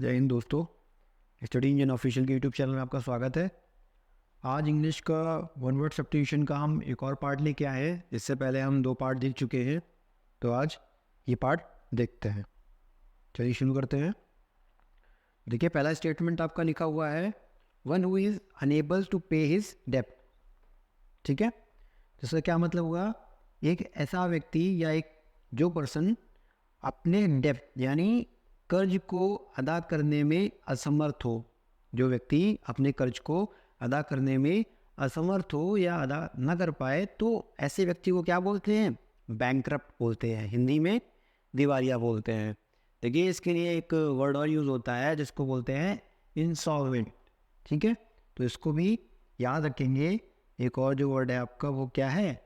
जय हिंद दोस्तों। Study engine official के यूट्यूब चैनल में आपका स्वागत है। आज इंग्लिश का वन वर्ड सब्स्टिट्यूशन का हम एक और पार्ट लेके आए हैं। इससे पहले हम 2 पार्ट देख चुके हैं, तो आज ये पार्ट देखते हैं। चलिए शुरू करते हैं। देखिए, पहला स्टेटमेंट आपका लिखा हुआ है, one who is unable to pay his डेप्ट। ठीक है, जिसका क्या मतलब हुआ? एक ऐसा व्यक्ति या एक जो पर्सन अपने डेप्ट यानी कर्ज को अदा करने में असमर्थ हो, जो व्यक्ति अपने कर्ज को अदा करने में असमर्थ हो या अदा न कर पाए, तो ऐसे व्यक्ति को क्या बोलते हैं? बैंकरप्ट बोलते हैं। हिंदी में दिवालिया बोलते हैं। देखिए, इसके लिए एक वर्ड और यूज़ होता है जिसको बोलते हैं इंसॉल्वेंट। ठीक है, तो इसको भी याद रखेंगे। एक और जो वर्ड है आपका वो क्या है?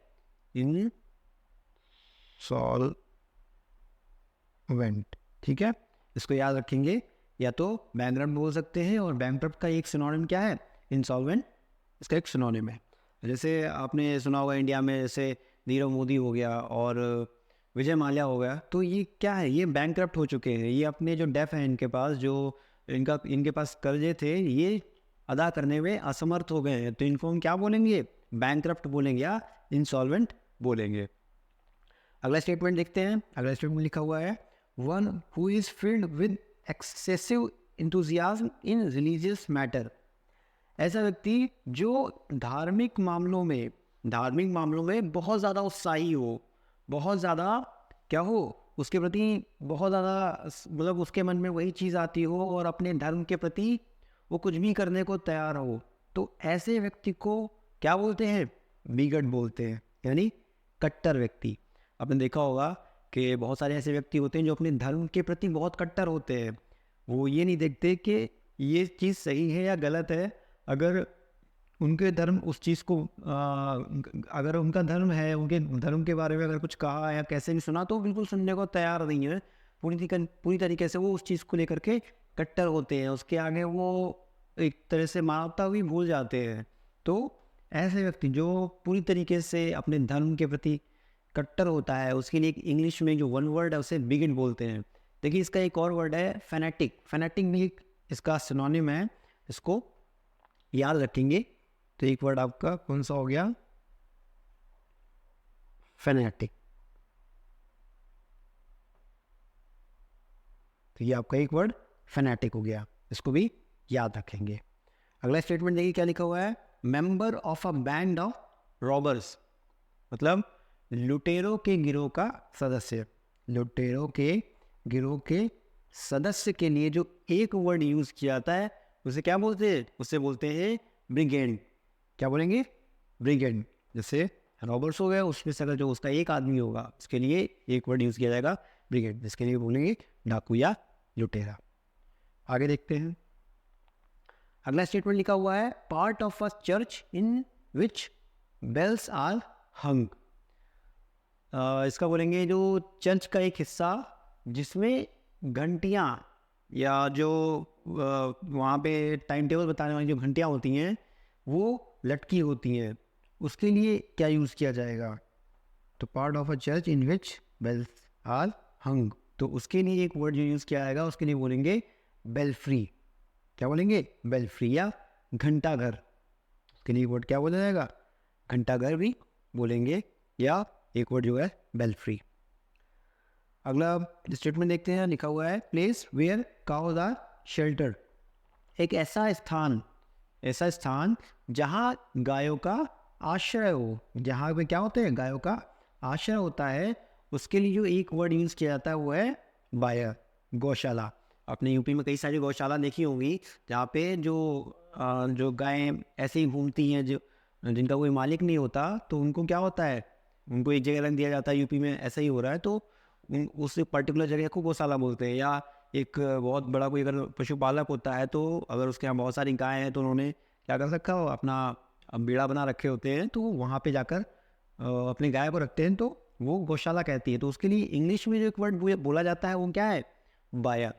इनसॉल्वेंट। ठीक है, इसको याद रखेंगे। या तो बैंकरप्ट बोल सकते हैं, और बैंकरप्ट का एक सिनोनिम क्या है? इंसॉल्वेंट। इसका एक सिनोनिम है। जैसे आपने सुना होगा इंडिया में, जैसे नीरव मोदी हो गया और विजय माल्या हो गया, तो ये क्या है? ये बैंकरप्ट हो चुके हैं। ये अपने जो डेफ है इनके पास, जो इनके पास कर्जे थे, ये अदा करने में असमर्थ हो गए हैं, तो इनको हम क्या बोलेंगे? बैंकरप्ट बोलेंगे या इंसॉल्वेंट बोलेंगे। अगला स्टेटमेंट देखते हैं। अगला स्टेटमेंट लिखा हुआ है, one who is filled with excessive enthusiasm in religious matter. ऐसा व्यक्ति जो धार्मिक मामलों में बहुत ज़्यादा उत्साही हो, बहुत ज़्यादा क्या हो, उसके प्रति बहुत ज़्यादा मतलब उसके मन में वही चीज़ आती हो और अपने धर्म के प्रति वो कुछ भी करने को तैयार हो, तो ऐसे व्यक्ति को क्या बोलते हैं? बिगट बोलते हैं, यानी कट्टर व्यक्ति। आपने देखा होगा कि बहुत सारे ऐसे व्यक्ति होते हैं जो अपने धर्म के प्रति बहुत कट्टर होते हैं। वो ये नहीं देखते कि ये चीज़ सही है या गलत है। अगर उनके धर्म उस चीज़ को अगर उनका धर्म है, उनके धर्म के बारे में अगर कुछ कहा या कैसे भी सुना, तो बिल्कुल सुनने को तैयार नहीं है। पूरी तरीके से वो उस चीज़ को लेकर के कट्टर होते हैं। उसके आगे वो एक तरह से मानवता भी भूल जाते हैं। तो ऐसे व्यक्ति जो पूरी तरीके से अपने धर्म के प्रति कट्टर होता है, उसके लिए इंग्लिश में जो वन वर्ड है उसे बिगट बोलते हैं। देखिए, इसका एक और वर्ड है फैनेटिक। फैनेटिक भी इसका सिनोनिम है, इसको याद रखेंगे। तो एक वर्ड आपका कौन सा हो गया? फैनेटिक। तो ये आपका एक वर्ड फैनेटिक हो गया, इसको भी याद रखेंगे। अगला स्टेटमेंट देखिए क्या लिखा हुआ है, member of a band of robbers. मतलब लुटेरों के गिरोह का सदस्य। लुटेरों के गिरोह के सदस्य के लिए जो एक वर्ड यूज किया जाता है उसे क्या बोलते हैं? उसे बोलते हैं ब्रिगेड। क्या बोलेंगे? ब्रिगेड। जैसे रॉबर्ट्स हो गया, उसमें से अगर जो उसका एक आदमी होगा उसके लिए एक वर्ड यूज किया जाएगा ब्रिगेड, जिसके लिए बोलेंगे डाकू या लुटेरा। आगे देखते हैं। अगला स्टेटमेंट लिखा हुआ है, part of a church in which bells are hung. इसका बोलेंगे जो चर्च का एक हिस्सा जिसमें घंटियाँ या जो वहाँ पे टाइम टेबल बताने वाली जो घंटियाँ होती हैं वो लटकी होती हैं, उसके लिए क्या यूज़ किया जाएगा? तो part of a church in which bells are hung, तो उसके लिए एक वर्ड जो यूज़ किया जाएगा उसके लिए बोलेंगे बेल्फ्री। क्या बोलेंगे? बेल्फ्री या घंटा घर। उसके लिए वर्ड क्या बोला जाएगा? घंटा घर भी बोलेंगे, या एक वर्ड जो है बेल्फ्री। अगला स्टेटमेंट देखते हैं। लिखा हुआ है, place where cows are shelter. एक ऐसा स्थान जहाँ गायों का आश्रय हो। जहाँ पे क्या होते हैं? गायों का आश्रय होता है। उसके लिए जो एक वर्ड यूज़ किया जाता है वो है बायर, गौशाला। आपने यूपी में कई सारी गौशाला देखी होंगी जहाँ पे जो गायें ऐसे ही घूमती हैं, जो जिनका कोई मालिक नहीं होता, तो उनको क्या होता है? उनको एक जगह रख दिया जाता है। यूपी में ऐसा ही हो रहा है, तो उस पर्टिकुलर जगह को गौशाला बोलते हैं। या एक बहुत बड़ा कोई अगर पशुपालक होता है, तो अगर उसके यहाँ बहुत सारी गायें हैं तो उन्होंने क्या कर रखा हो, अपना बेड़ा बना रखे होते हैं, तो वहाँ पे जाकर अपनी गाय को रखते हैं, तो वो गौशाला कहती है। तो उसके लिए इंग्लिश में जो एक वर्ड बोला जाता है वो क्या है? बायर।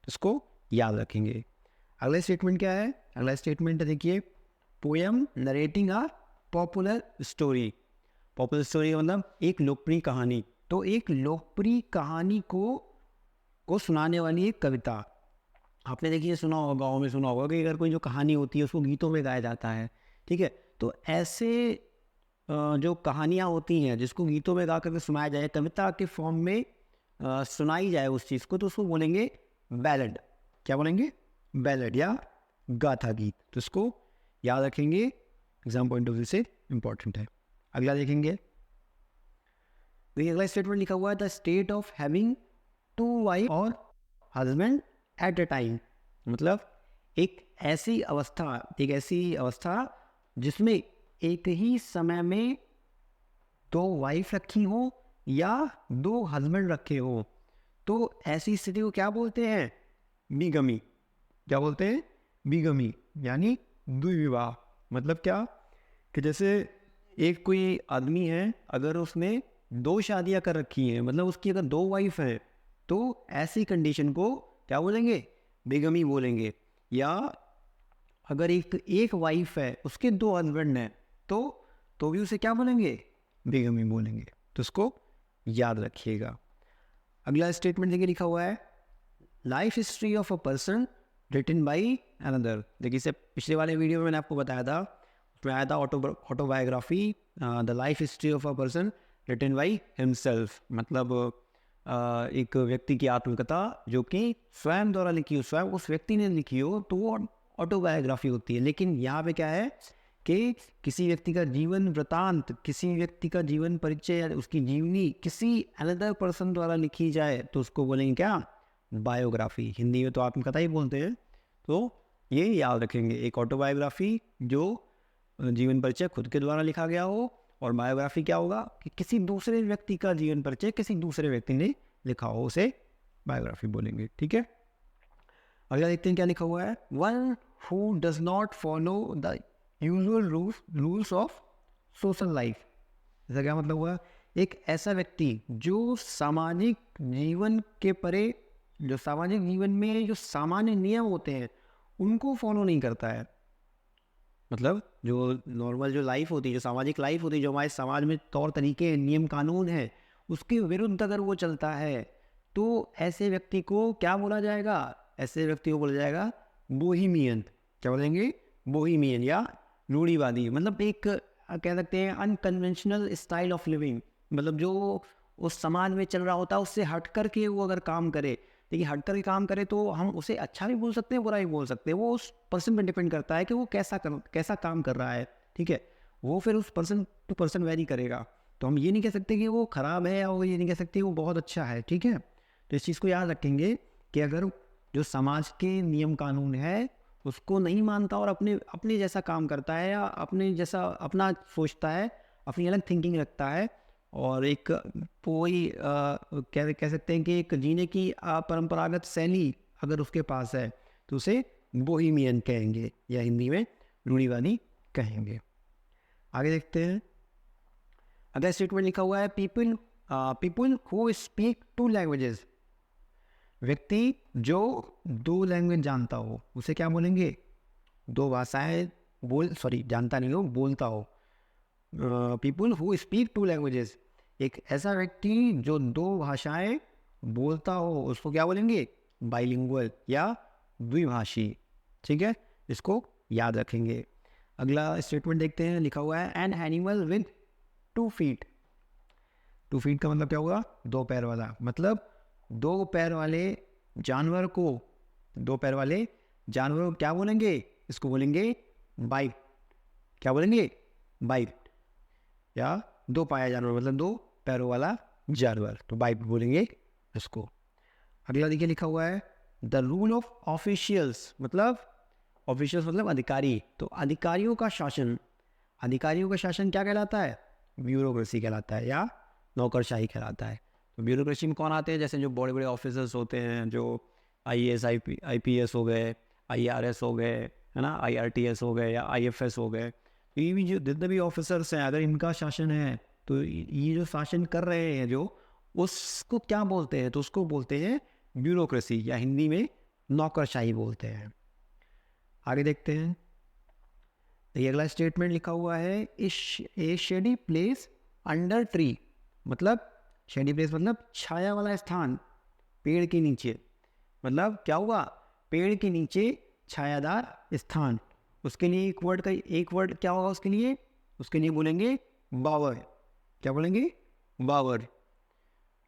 इसको याद रखेंगे। अगला स्टेटमेंट क्या है? अगला स्टेटमेंट देखिए, poem narrating a popular story. Popular story मतलब एक लोकप्रिय कहानी। तो एक लोकप्रिय कहानी को सुनाने वाली एक कविता। आपने देखिए सुना होगा, गाँव में सुना होगा कि अगर कोई जो कहानी होती है उसको गीतों में गाया जाता है, ठीक है? तो ऐसे जो कहानियाँ होती हैं जिसको गीतों में गा करके सुनाया जाए, कविता के फॉर्म में सुनाई जाए उस चीज़ को, तो उसको बोलेंगे बैलेड। क्या बोलेंगे? बैलेड या गाथा गीत। तो इसको याद रखेंगे, एग्जाम पॉइंट ऑफ व्यू से इम्पॉर्टेंट है। अगला देखेंगे, देखिए अगला स्टेटमेंट लिखा हुआ है, the state of having two wife और हस्बैंड एट अ टाइम। मतलब एक ऐसी अवस्था जिसमें एक ही समय में दो वाइफ रखी हो या दो हस्बैंड रखे हो, तो ऐसी स्थिति को क्या बोलते हैं? बिगमी। क्या बोलते हैं? बिगमी, यानी द्विविवाह। मतलब क्या कि जैसे एक कोई आदमी है, अगर उसने दो शादियां कर रखी हैं, मतलब उसकी अगर दो वाइफ हैं, तो ऐसी कंडीशन को क्या बोलेंगे? बिगमी बोलेंगे। या अगर एक वाइफ है, उसके दो हस्बैंड हैं, तो भी उसे क्या बोलेंगे? बिगमी बोलेंगे। तो उसको याद रखिएगा। अगला स्टेटमेंट देखिए लिखा हुआ है, life history of a person written by another. देखिए इससे पिछले वाले वीडियो में मैंने आपको बताया था, उसमें आया था autobiography, the life history of a person written by himself. मतलब एक व्यक्ति की आत्मकथा जो कि स्वयं द्वारा लिखी हो, स्वयं उस व्यक्ति ने लिखी हो, तो वो ऑटोबायोग्राफी होती है। लेकिन यहाँ पे क्या है कि किसी व्यक्ति का जीवन वृतांत, किसी व्यक्ति का जीवन परिचय या उसकी जीवनी किसी अनदर पर्सन द्वारा लिखी जाए, तो उसको बोलेंगे क्या? बायोग्राफी। हिंदी में तो आत्मकथा ही बोलते हैं। तो ये याद रखेंगे, एक ऑटोबायोग्राफी जो जीवन परिचय खुद के द्वारा लिखा गया हो, और बायोग्राफी क्या होगा कि किसी दूसरे व्यक्ति का जीवन परिचय किसी दूसरे व्यक्ति ने लिखा हो, उसे बायोग्राफी बोलेंगे। ठीक है, अगला देखते हैं क्या लिखा हुआ है, one who does not follow the usual rules of social life. इसका क्या मतलब हुआ? एक ऐसा व्यक्ति जो सामाजिक जीवन के परे, जो सामाजिक जीवन में जो सामान्य नियम होते हैं उनको फॉलो नहीं करता है। मतलब जो नॉर्मल जो लाइफ होती है, जो सामाजिक लाइफ होती है, जो हमारे समाज में तौर तरीके, नियम कानून है, उसके विरुद्ध अगर वो चलता है, तो ऐसे व्यक्ति को क्या बोला जाएगा? ऐसे व्यक्ति को बोला जाएगा बोहीमियन। क्या बोलेंगे? बोहीमियन या रूढ़िवादी। मतलब एक कह सकते हैं अनकन्वेंशनल स्टाइल ऑफ लिविंग। मतलब जो उस समाज में चल रहा होता है उससे हट कर के वो अगर काम करे, देखिए हट कर के काम करे तो हम उसे अच्छा भी बोल सकते हैं, बुरा भी बोल सकते हैं। वो उस पर्सन पर डिपेंड करता है कि वो कैसा काम कर रहा है। ठीक है, वो फिर उस पर्सन टू पर्सन वेरी करेगा। तो हम ये नहीं कह सकते कि वो ख़राब है, और ये नहीं कह सकते वो बहुत अच्छा है। ठीक है, तो इस चीज़ को याद रखेंगे कि अगर जो समाज के नियम कानून है उसको नहीं मानता और अपने जैसा काम करता है, या अपने जैसा अपना सोचता है, अपनी अलग थिंकिंग रखता है, और एक कोई कह सकते हैं कि एक जीने की परंपरागत शैली अगर उसके पास है, तो उसे बोहीमियन कहेंगे, या हिंदी में रूढ़िवादी कहेंगे। आगे देखते हैं, अगला स्टेटमेंट लिखा हुआ है, people who speak to languages. व्यक्ति जो दो लैंग्वेज जानता हो उसे क्या बोलेंगे? दो भाषाएं जानता नहीं हो, बोलता हो। People who speak to languages, एक ऐसा व्यक्ति जो दो भाषाएं बोलता हो उसको क्या बोलेंगे? बाइलिंगुअल या द्विभाषी। ठीक है, इसको याद रखेंगे। अगला स्टेटमेंट देखते हैं, लिखा हुआ है, an animal with 2 feet. 2 feet का मतलब क्या होगा? दो पैर वाला। मतलब दो पैर वाले जानवर को क्या बोलेंगे? इसको बोलेंगे बाइट। क्या बोलेंगे? बाइट। या दो पाया जानवर, मतलब दो पैरों वाला जानवर, तो बाइट बोलेंगे इसको। अगला देखिए लिखा हुआ है, द रूल ऑफ ऑफिशियल्स। मतलब ऑफिशियल्स मतलब अधिकारी। तो अधिकारियों का शासन क्या कहलाता है? ब्यूरोक्रेसी कहलाता है, या नौकरशाही कहलाता है। तो ब्यूरोक्रेसी में कौन आते हैं? जैसे जो बड़े बड़े ऑफिसर्स होते हैं, जो IAS IPS हो गए, IRS हो गए, है ना, IRTS हो गए, या IFS हो गए। ये भी जो जितने भी ऑफिसर्स हैं, अगर इनका शासन है, तो ये जो शासन कर रहे हैं जो, उसको क्या बोलते हैं? तो उसको बोलते हैं ब्यूरोक्रेसी, या हिंदी में नौकरशाही बोलते हैं। आगे देखते हैं, ये अगला स्टेटमेंट लिखा हुआ है, ए शेडी प्लेस अंडर ट्री। मतलब शेडी प्लेस मतलब छाया वाला स्थान, पेड़ के नीचे। मतलब क्या हुआ पेड़ के नीचे छायादार स्थान, उसके लिए एक वर्ड क्या होगा उसके लिए बोलेंगे बावर। क्या बोलेंगे? बावर।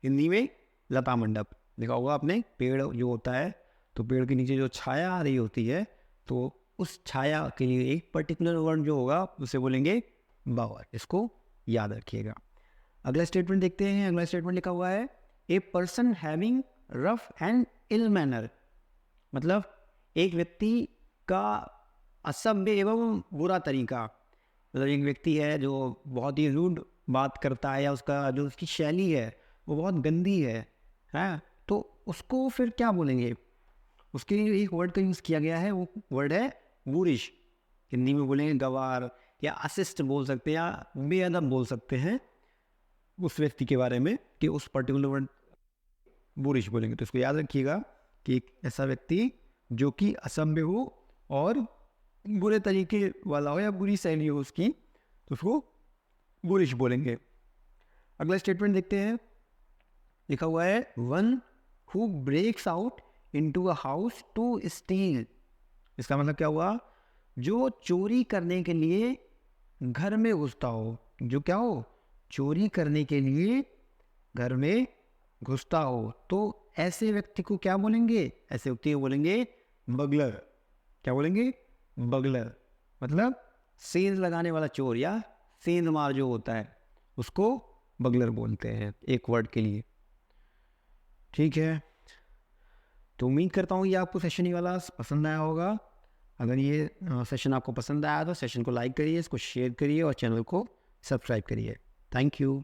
हिंदी में लता मंडप। देखा होगा आपने, पेड़ जो होता है तो पेड़ के नीचे जो छाया आ रही होती है तो उस छाया के लिए एक पर्टिकुलर वर्ड जो होगा उसे बोलेंगे बावर। इसको याद रखिएगा। अगला स्टेटमेंट देखते हैं। अगला स्टेटमेंट लिखा हुआ है a person having rough and ill manner, मतलब एक व्यक्ति का असभ्य एवं बुरा तरीका, मतलब एक व्यक्ति है जो बहुत ही रूड बात करता है या उसकी शैली है वो बहुत गंदी है, तो उसको फिर क्या बोलेंगे? उसके लिए एक वर्ड का यूज़ किया गया है, वो वर्ड है वूरिश। हिंदी में बोलेंगे गवार या असिस्ट बोल सकते हैं या बेअदब बोल सकते हैं उस व्यक्ति के बारे में, कि उस पर्टिकुलर वर्ड वूरिश बोलेंगे। तो इसको याद रखिएगा कि एक ऐसा व्यक्ति जो कि असभ्य हो और बुरे तरीके वाला हो या बुरी शैली हो उसकी, तो उसको वूरिश बोलेंगे। अगला स्टेटमेंट देखते हैं। लिखा हुआ है one who breaks out into a house to steal. इसका मतलब क्या हुआ? जो चोरी करने के लिए घर में घुसता हो, जो क्या हो? चोरी करने के लिए घर में घुसता हो। तो ऐसे व्यक्ति को क्या बोलेंगे? ऐसे व्यक्ति को बोलेंगे बगलर। क्या बोलेंगे? बगलर। मतलब सेंध लगाने वाला चोर या सेंध मार जो होता है उसको बगलर बोलते हैं एक वर्ड के लिए। ठीक है, तो उम्मीद करता हूँ ये आपको सेशन ही वाला पसंद आया होगा। अगर ये सेशन आपको पसंद आया तो सेशन को लाइक करिए, इसको शेयर करिए और चैनल को सब्सक्राइब करिए। Thank you.